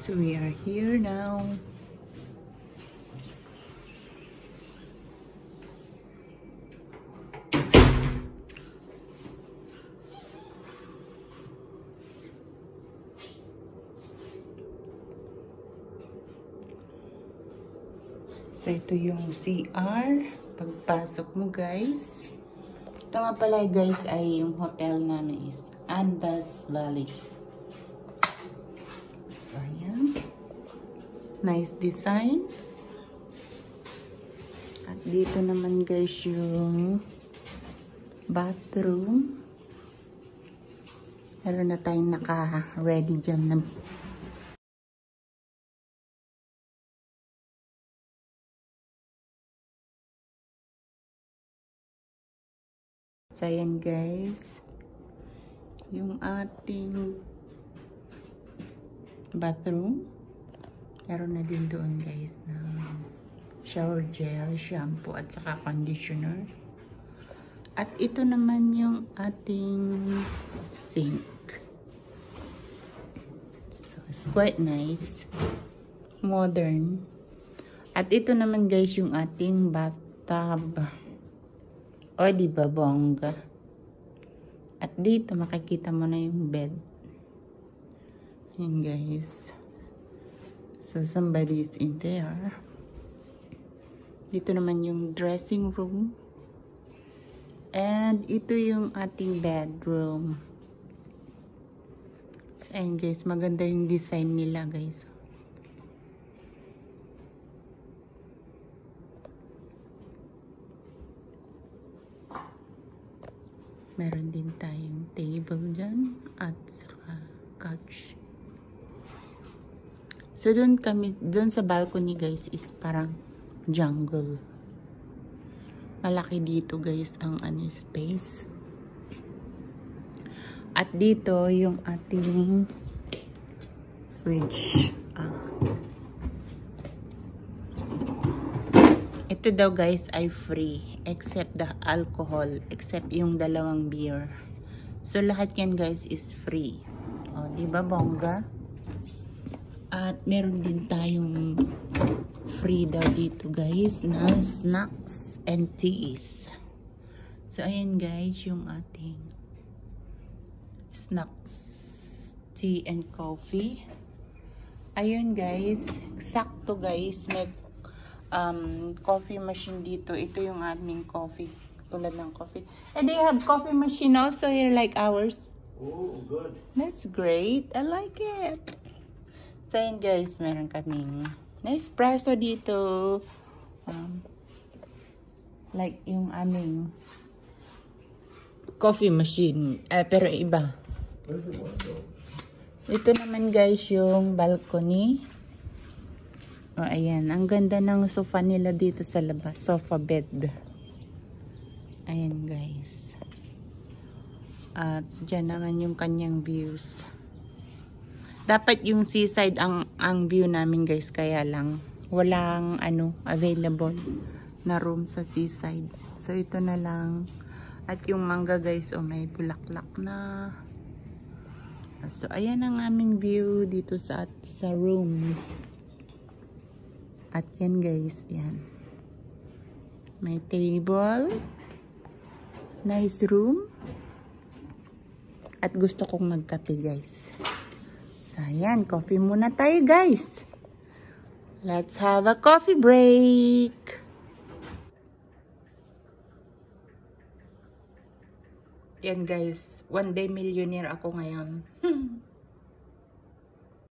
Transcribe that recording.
So we are here now. So ito yung CR. Pagpasok mo guys. Ito nga pala guys ay yung hotel namin is Andas Valley. So ayan. Nice design. At dito naman guys yung bathroom. Meron na tayong naka-ready dyan na so ayan guys. Yung ating bathroom. Meron na din doon guys ng shower gel, shampoo at saka conditioner. At ito naman yung ating sink. So it's quite nice. Modern. At ito naman guys yung ating bathtub. O diba bongga? At dito makikita mo na yung bed. Ayan guys. So somebody is in there. Dito naman yung dressing room. And ito yung ating bedroom. So ayan guys, maganda yung design nila guys. Meron din tayong table dyan at saka couch. So doon sa balcony guys is parang jungle. Malaki dito guys ang space. At dito yung ating fridge. Ito daw guys ay free except the alcohol, except yung dalawang beer. So lahat yan guys is free. O, di ba bongga? At meron din tayong free daw dito guys na snacks and teas. So ayan guys yung ating snacks, tea and coffee. Ayun guys, sakto guys, may coffee machine dito. Ito yung aming coffee, tulad ng coffee. And they have coffee machine also here like ours. Oh, good. That's great. I like it. So ayan guys, meron kaming Nespresso dito. Like yung aming coffee machine. Pero iba. Ito naman guys yung balcony. O ayan, ang ganda ng sofa nila dito sa labas. Sofa bed. Ayan guys. At dyan naman yung kanyang views. Dapat yung seaside ang view namin guys, kaya lang walang available na room sa seaside. So ito na lang. At yung mangga guys, may bulaklak na. So ayan ang aming view dito sa room. At yan guys, yan. May table. Nice room. At gusto kong magkape guys. Ayan, coffee muna tayo guys. Let's have a coffee break. Yan guys, one day millionaire ako ngayon.